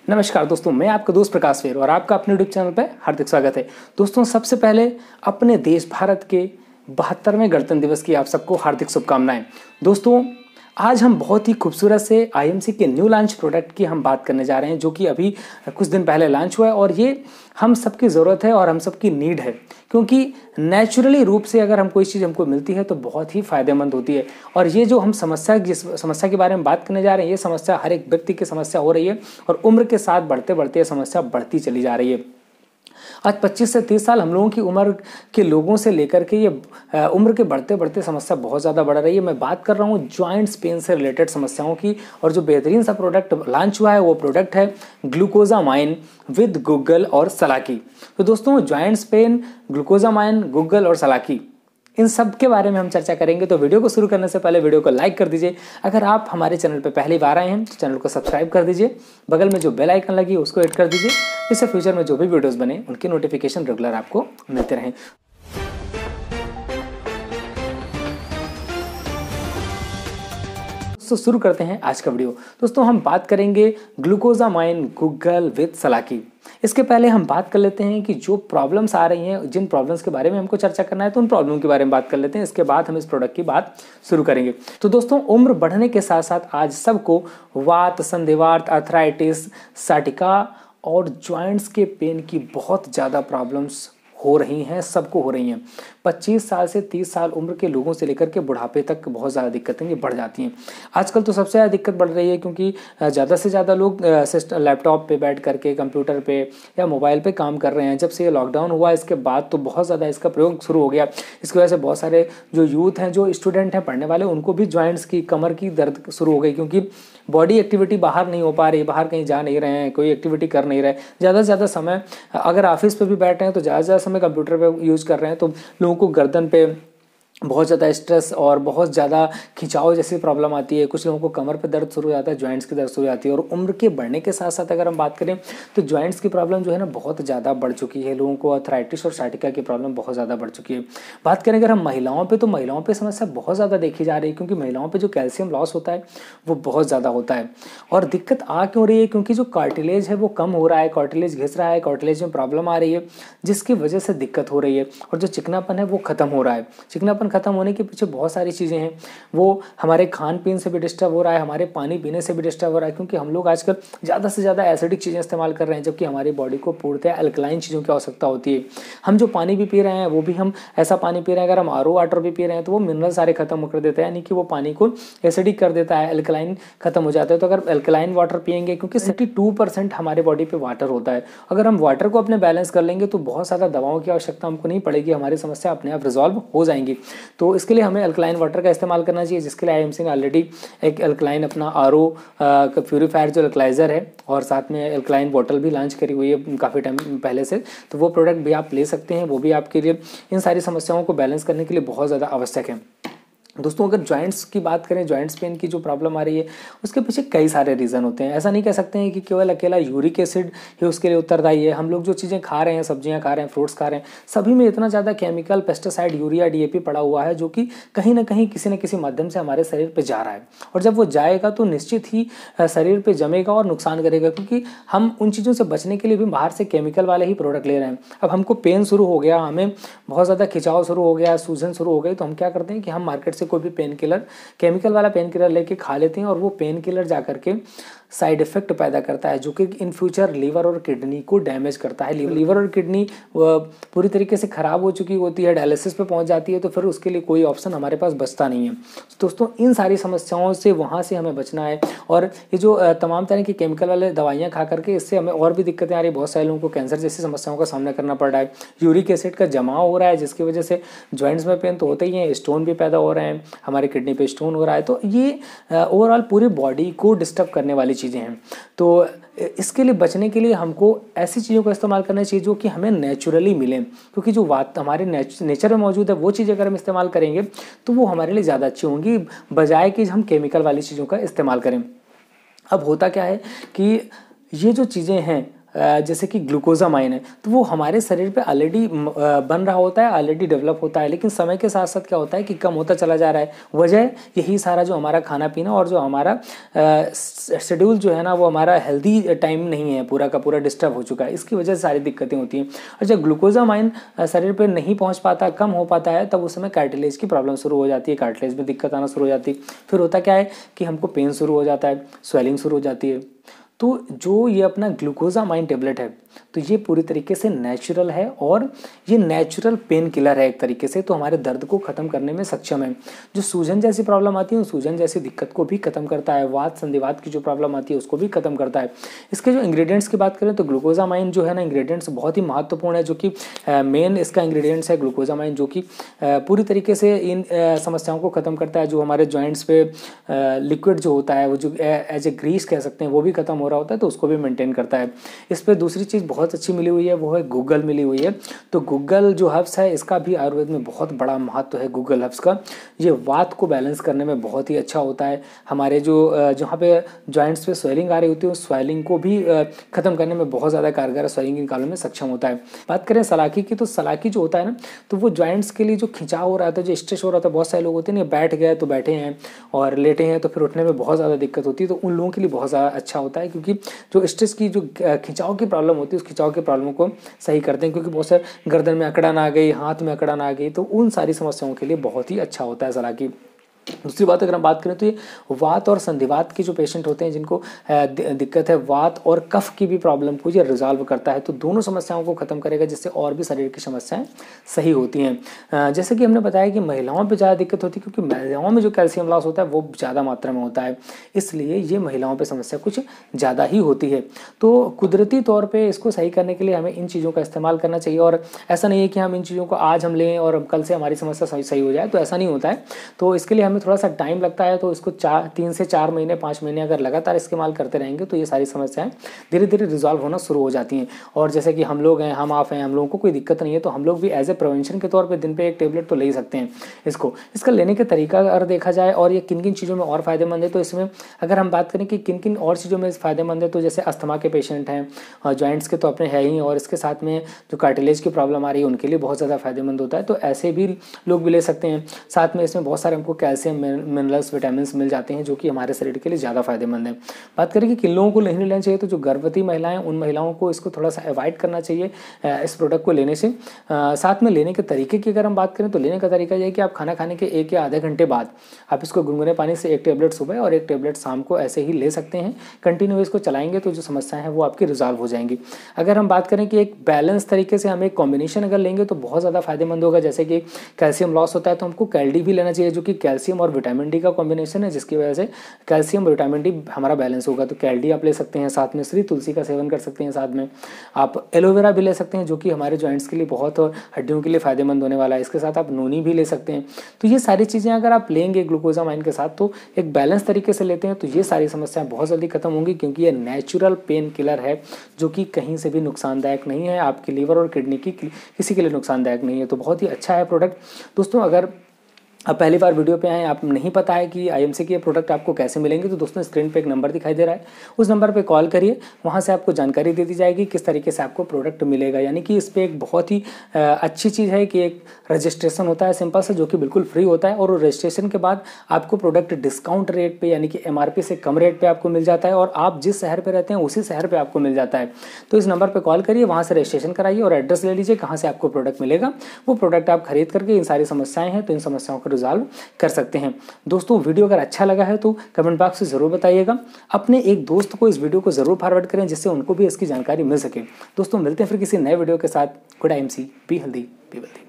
नमस्कार दोस्तों, मैं आपका दोस्त प्रकाश फेर और आपका अपने यूट्यूब चैनल पर हार्दिक स्वागत है। दोस्तों, सबसे पहले अपने देश भारत के 72वें गणतंत्र दिवस की आप सबको हार्दिक शुभकामनाएं। दोस्तों, आज हम बहुत ही खूबसूरत से आईएमसी के न्यू लॉन्च प्रोडक्ट की हम बात करने जा रहे हैं, जो कि अभी कुछ दिन पहले लॉन्च हुआ है और ये हम सबकी ज़रूरत है और हम सबकी नीड है, क्योंकि नेचुरली रूप से अगर हम कोई चीज़ हमको मिलती है तो बहुत ही फ़ायदेमंद होती है। और ये जो हम जिस समस्या के बारे में बात करने जा रहे हैं, ये समस्या हर एक व्यक्ति की समस्या हो रही है और उम्र के साथ बढ़ते बढ़ते ये समस्या बढ़ती चली जा रही है। आज 25 से 30 साल हम लोगों की उम्र के लोगों से लेकर के ये उम्र के बढ़ते बढ़ते समस्या बहुत ज़्यादा बढ़ रही है। मैं बात कर रहा हूँ जॉइंट्स पेन से रिलेटेड समस्याओं की, और जो बेहतरीन सा प्रोडक्ट लॉन्च हुआ है वो प्रोडक्ट है ग्लूकोजामाइन विद गुग्गल और सलाकी। तो दोस्तों, जॉइंट्स पेन, ग्लूकोजामाइन, गुग्गल और सलाकी, इन सब के बारे में हम चर्चा करेंगे। तो वीडियो को शुरू करने से पहले वीडियो को लाइक कर दीजिए। अगर आप हमारे चैनल पर पहली बार आए हैं तो चैनल को सब्सक्राइब कर दीजिए। बगल में जो बेल आइकन लगी है उसको हिट कर दीजिए, इससे फ्यूचर में जो भी वीडियोस बने उनकी नोटिफिकेशन रेगुलर आपको मिलते रहें। तो शुरू करते हैं आज का वीडियो। दोस्तों, हम बात करेंगे ग्लूकोजामाइन गुग्गल विद सलाकी। इसके पहले हम बात कर लेते हैं कि जो प्रॉब्लम्स आ रही हैं, जिन प्रॉब्लम्स के बारे में हमको चर्चा करना है, तो उन प्रॉब्लम के बारे में बात कर लेते हैं। इसके बाद हम इस प्रोडक्ट की बात शुरू करेंगे। तो दोस्तों, उम्र बढ़ने के साथ साथ आज सबको वात, संधिवात, आर्थराइटिस, साटिका और जॉइंट्स के पेन की बहुत ज़्यादा प्रॉब्लम्स हो रही हैं, सबको हो रही हैं। 25 साल से 30 साल उम्र के लोगों से लेकर के बुढ़ापे तक बहुत ज़्यादा दिक्कतें ये बढ़ जाती हैं। आजकल तो सबसे ज़्यादा दिक्कत बढ़ रही है, क्योंकि ज़्यादा से ज़्यादा लोग लैपटॉप पे बैठ करके, कंप्यूटर पे या मोबाइल पे काम कर रहे हैं। जब से ये लॉकडाउन हुआ इसके बाद तो बहुत ज़्यादा इसका प्रयोग शुरू हो गया। इसकी वजह से बहुत सारे जो यूथ हैं, जो स्टूडेंट हैं, पढ़ने वाले, उनको भी जॉइंट्स की, कमर की दर्द शुरू हो गई, क्योंकि बॉडी एक्टिविटी बाहर नहीं हो पा रही, बाहर कहीं जा नहीं रहे हैं, कोई एक्टिविटी कर नहीं रहे। ज़्यादा से ज़्यादा समय अगर ऑफिस पे भी बैठे हैं तो ज़्यादा से ज़्यादा समय कंप्यूटर पे यूज़ कर रहे हैं, तो लोगों को गर्दन पे बहुत ज़्यादा स्ट्रेस और बहुत ज़्यादा खिंचाव जैसी प्रॉब्लम आती है। कुछ लोगों को कमर पे दर्द शुरू हो जाता है, जॉइंट्स की दर्द शुरू हो जाती है। और उम्र के बढ़ने के साथ साथ अगर हम बात करें तो जॉइंट्स की प्रॉब्लम जो है ना बहुत ज़्यादा बढ़ चुकी है। लोगों को आर्थराइटिस और साइटिका की प्रॉब्लम बहुत ज़्यादा बढ़ चुकी है। बात करें अगर हम महिलाओं पर, तो महिलाओं पर समस्या बहुत ज़्यादा देखी जा रही है, क्योंकि महिलाओं पर जो कैल्शियम लॉस होता है वो बहुत ज़्यादा होता है। और दिक्कत आ क्यों रही है? क्योंकि जो कार्टिलेज है वो कम हो रहा है, कार्टिलेज घिस रहा है, कार्टिलेज में प्रॉब्लम आ रही है, जिसकी वजह से दिक्कत हो रही है। और जो चिकनापन है वो खत्म हो रहा है। चिकनापन खत्म होने के पीछे बहुत सारी चीज़ें हैं। वो हमारे खान पीन से भी डिस्टर्ब हो रहा है, हमारे पानी पीने से भी डिस्टर्ब हो रहा है, क्योंकि हम लोग आजकल ज़्यादा से ज़्यादा एसिडिक चीज़ें इस्तेमाल कर रहे हैं, जबकि हमारी बॉडी को पूर्णतः अल्कलाइन चीज़ों की आवश्यकता होती है। हम जो पानी भी पी रहे हैं वो भी हम ऐसा पानी पी रहे हैं, अगर हम आरओ वाटर भी पी रहे हैं तो वो मिनरल सारे खत्म कर देता है, यानी कि वो पानी को एसिडिक कर देता है, अल्कलाइन खत्म हो जाता है। तो अगर अल्कलाइन वाटर पियेंगे, क्योंकि 72% हमारे बॉडी पे वाटर होता है, अगर हम वाटर को अपने बैलेंस कर लेंगे तो बहुत ज़्यादा दवाओं की आवश्यकता हमको नहीं पड़ेगी, हमारी समस्या अपने आप रिजॉल्व हो जाएंगी। तो इसके लिए हमें अल्कलाइन वाटर का इस्तेमाल करना चाहिए, जिसके लिए आईएमसी ने ऑलरेडी एक अल्कलाइन अपना आरओ प्यूरीफायर जो अल्कलाइजर है, और साथ में अल्कलाइन बॉटल भी लॉन्च करी हुई है काफ़ी टाइम पहले से। तो वो प्रोडक्ट भी आप ले सकते हैं, वो भी आपके लिए इन सारी समस्याओं को बैलेंस करने के लिए बहुत ज़्यादा आवश्यक है। दोस्तों, अगर जॉइंट्स की बात करें, जॉइंट्स पेन की जो प्रॉब्लम आ रही है उसके पीछे कई सारे रीज़न होते हैं। ऐसा नहीं कह सकते हैं कि केवल अकेला यूरिक एसिड ही उसके लिए उत्तरदायी है। हम लोग जो चीज़ें खा रहे हैं, सब्जियां खा रहे हैं, फ्रूट्स खा रहे हैं, सभी में इतना ज़्यादा केमिकल, पेस्टिसाइड, यूरिया, डीएपी पड़ा हुआ है, जो कि कहीं ना कहीं किसी न किसी माध्यम से हमारे शरीर पर जा रहा है। और जब वो जाएगा तो निश्चित ही शरीर पर जमेगा और नुकसान करेगा, क्योंकि हम उन चीज़ों से बचने के लिए भी बाहर से केमिकल वाले ही प्रोडक्ट ले रहे हैं। अब हमको पेन शुरू हो गया, हमें बहुत ज़्यादा खिंचाव शुरू हो गया, सूजन शुरू हो गई, तो हम क्या करते हैं कि हम मार्केट से कोई भी पेन किलर, केमिकल वाला पेन किलर लेके खा लेते हैं, और वो पेन किलर जाकर के साइड इफेक्ट पैदा करता है, जो कि इन फ्यूचर लीवर और किडनी को डैमेज करता है। लीवर और किडनी पूरी तरीके से ख़राब हो चुकी होती है, डायलिसिस पे पहुंच जाती है, तो फिर उसके लिए कोई ऑप्शन हमारे पास बचता नहीं है। दोस्तों, इन सारी समस्याओं से वहाँ से हमें बचना है। और ये जो तमाम तरह की केमिकल वाले दवाइयाँ खा करके इससे हमें और भी दिक्कतें आ रही है। बहुत सारे लोगों को कैंसर जैसी समस्याओं का सामना करना पड़ रहा है, यूरिक एसिड का जमाव हो रहा है, जिसकी वजह से जॉइंट्स में पेन तो होते ही हैं, स्टोन भी पैदा हो रहे हैं, हमारे किडनी पे स्टोन हो रहा है। तो ये ओवरऑल पूरी बॉडी को डिस्टर्ब करने वाली चीज़ें हैं। तो इसके लिए बचने के लिए हमको ऐसी चीज़ों का इस्तेमाल करना चाहिए जो कि हमें नेचुरली मिलें, क्योंकि जो बात हमारे नेचर में मौजूद है वो चीज़ अगर हम इस्तेमाल करेंगे तो वो हमारे लिए ज़्यादा अच्छी होंगी, बजाय कि हम केमिकल वाली चीज़ों का इस्तेमाल करें। अब होता क्या है कि ये जो चीज़ें हैं जैसे कि ग्लूकोजामाइन है, तो वो हमारे शरीर पे ऑलरेडी बन रहा होता है, ऑलरेडी डेवलप होता है, लेकिन समय के साथ साथ क्या होता है कि कम होता चला जा रहा है। वजह यही सारा जो हमारा खाना पीना और जो हमारा शेड्यूल जो है ना, वो हमारा हेल्दी टाइम नहीं है, पूरा का पूरा डिस्टर्ब हो चुका है, इसकी वजह से सारी दिक्कतें होती हैं। और जब ग्लूकोजामाइन शरीर पर नहीं पहुँच पाता, कम हो पाता है, तब उस समय कार्टिलेज की प्रॉब्लम शुरू हो जाती है, कार्टिलेज में दिक्कत आना शुरू हो जाती है। फिर होता क्या है कि हमको पेन शुरू हो जाता है, स्वेलिंग शुरू हो जाती है। तो जो ये अपना ग्लूकोजामाइन टेबलेट है, तो ये पूरी तरीके से नेचुरल है और ये नेचुरल पेन किलर है एक तरीके से, तो हमारे दर्द को ख़त्म करने में सक्षम है। जो सूजन जैसी प्रॉब्लम आती है, उस सूजन जैसी दिक्कत को भी ख़त्म करता है। वात संधिवात की जो प्रॉब्लम आती है उसको भी ख़त्म करता है। इसके जो इंग्रेडिएंट्स की बात करें तो ग्लूकोजामाइन जो है ना, इंग्रेडिएंट्स बहुत ही महत्वपूर्ण है, जो कि मेन इसका इंग्रेडिएंट्स है ग्लूकोजामाइन, जो कि पूरी तरीके से इन समस्याओं को ख़त्म करता है। जो हमारे जॉइंट्स पे लिक्विड जो होता है, वो जो एज ए ग्रीस कह सकते हैं, वो भी खत्म हो रहा होता है, तो उसको भी मेंटेन करता है। इस पर दूसरी चीज़ बहुत अच्छी मिली हुई है, वो है गूगल मिली हुई है। तो गूगल जो हर्ब्स है, इसका भी आयुर्वेद में बहुत बड़ा महत्व है गूगल हर्ब्स का। ये वात को बैलेंस करने में बहुत ही अच्छा होता है। हमारे जो जहाँ पे जॉइंट्स पे स्वेलिंग आ रही होती है, उस स्वेलिंग को भी खत्म करने में बहुत ज़्यादा कारगर है, स्वेलिंग निकालने में सक्षम होता है। बात करें सलाकी की, तो सलाकी जो होता है ना, तो वो जॉइंट्स के लिए जो खिंचाव हो रहा था, जो स्ट्रेच हो रहा था, बहुत सारे लोग होते हैं ना, बैठ गए तो बैठे हैं और लेटे हैं तो फिर उठने में बहुत ज़्यादा दिक्कत होती है, तो उन लोगों के लिए बहुत ज़्यादा अच्छा होता है, क्योंकि जो स्ट्रेस की जो खिंचाव की प्रॉब्लम होती है, उस खिंचाव की प्रॉब्लम को सही करते हैं। क्योंकि बहुत सारे गर्दन में अकड़न आ गई, हाथ में अकड़न आ गई, तो उन सारी समस्याओं के लिए बहुत ही अच्छा होता है सलाकी। दूसरी बात अगर हम बात करें तो ये वात और संधिवात के जो पेशेंट होते हैं, जिनको दिक्कत है वात और कफ की भी प्रॉब्लम को ये रिजॉल्व करता है, तो दोनों समस्याओं को खत्म करेगा, जिससे और भी शरीर की समस्याएं सही होती हैं। जैसे कि हमने बताया कि महिलाओं पे ज़्यादा दिक्कत होती है, क्योंकि महिलाओं में जो कैल्शियम लॉस होता है वो ज़्यादा मात्रा में होता है, इसलिए ये महिलाओं पर समस्या कुछ ज़्यादा ही होती है। तो कुदरती तौर पर इसको सही करने के लिए हमें इन चीज़ों का इस्तेमाल करना चाहिए। और ऐसा नहीं है कि हम इन चीज़ों को आज हम लें और कल से हमारी समस्या सही हो जाए, तो ऐसा नहीं होता है। तो इसके लिए थोड़ा सा टाइम लगता है, तो इसको 3 से 4 महीने 5 महीने अगर लगातार इस्तेमाल करते रहेंगे, तो ये सारी समस्याएं धीरे धीरे रिजॉल्व होना शुरू हो जाती हैं। और जैसे कि हम लोग हैं, हम आप हैं, हम लोगों को कोई दिक्कत नहीं है, तो हम लोग भी एज ए प्रिवेंशन के तौर पे दिन पे एक टेबलेट तो ले ही सकते हैं। इसका लेने का तरीका अगर देखा जाए और ये किन किन चीज़ों में और फायदेमंद है, तो इसमें अगर हम बात करें कि किन किन और चीज़ों में फायदेमंद है, तो जैसे अस्थमा के पेशेंट हैं, जॉइंट्स के तो अपने है ही, और इसके साथ में जो कार्टिलेज की प्रॉब्लम आ रही है उनके लिए बहुत ज़्यादा फायदेमंद होता है, तो ऐसे भी लोग भी ले सकते हैं। साथ में इसमें बहुत सारे हमको कैल्शियम, मिनरल्स, विटामिन मिल जाते हैं, जो कि हमारे शरीर के लिए ज़्यादा फायदेमंद है। बात करें कि किन लोगों को नहीं लेना चाहिए, तो जो गर्भवती महिलाएं, उन महिलाओं को इसको थोड़ा सा अवॉइड करना चाहिए इस प्रोडक्ट को लेने से। साथ में लेने के तरीके की अगर हम बात करें, तो लेने का तरीका यह है कि आप खाना खाने के 1 या आधे घंटे बाद आप इसको गुनगुने पानी से 1 टेबलेट सुबह और 1 टेबलेट शाम को ऐसे ही ले सकते हैं। कंटिन्यू इसको चलाएंगे तो जो समस्याएं हैं वो आपकी रिजॉल्व हो जाएंगी। अगर हम बात करें कि एक बैलेंस तरीके से हम एक कॉम्बिनेशन अगर लेंगे तो बहुत ज़्यादा फायदेमंद होगा। जैसे कि कैल्शियम लॉस होता है तो हमको कैल्डी भी लेना चाहिए, जो कि कैल्शियम और विटामिन डी का कॉम्बिनेशन है, जिसकी वजह से कैल्शियम और विटामिन डी हमारा बैलेंस होगा। तो कैल्डी आप ले सकते हैं, साथ में श्री तुलसी का सेवन कर सकते हैं, साथ में आप एलोवेरा भी ले सकते हैं, जो कि हमारे जॉइंट्स के लिए बहुत और हड्डियों के लिए फायदेमंद होने वाला है। इसके साथ आप नोनी भी ले सकते हैं। तो ये सारी चीज़ें अगर आप लेंगे ग्लूकोजामाइन के साथ, तो एक बैलेंस तरीके से लेते हैं, तो ये सारी समस्याएं बहुत जल्दी खत्म होंगी, क्योंकि ये नेचुरल पेन किलर है, जो कि कहीं से भी नुकसानदायक नहीं है, आपकी लीवर और किडनी की किसी के लिए नुकसानदायक नहीं है। तो बहुत ही अच्छा है प्रोडक्ट। दोस्तों, अगर अब पहली बार वीडियो पे आए, आप नहीं पता है कि आईएमसी के प्रोडक्ट आपको कैसे मिलेंगे, तो दोस्तों स्क्रीन पे एक नंबर दिखाई दे रहा है, उस नंबर पे कॉल करिए, वहाँ से आपको जानकारी दे दी जाएगी किस तरीके से आपको प्रोडक्ट मिलेगा। यानी कि इस पर एक बहुत ही अच्छी चीज़ है कि एक रजिस्ट्रेशन होता है सिंपल से, जो कि बिल्कुल फ्री होता है, और रजिस्ट्रेशन के बाद आपको प्रोडक्ट डिस्काउंट रेट पर, यानी कि MRP से कम रेट पर आपको मिल जाता है, और आप जिस शहर पर रहते हैं उसी शहर पर आपको मिल जाता है। तो इस नंबर पर कॉल करिए, वहाँ से रजिस्ट्रेशन कराइए और एड्रेस ले लीजिए कहाँ से आपको प्रोडक्ट मिलेगा। वो प्रोडक्ट आप खरीद करके इन सारी समस्याएं हैं तो इन समस्याओं को रिजॉल्व कर सकते हैं। दोस्तों, वीडियो अगर अच्छा लगा है तो कमेंट बॉक्स में ज़रूर बताइएगा। अपने एक दोस्त को इस वीडियो को ज़रूर फॉरवर्ड करें, जिससे उनको भी इसकी जानकारी मिल सके। दोस्तों, मिलते हैं फिर किसी नए वीडियो के साथ। Good IMC, be healthy, be wealthy.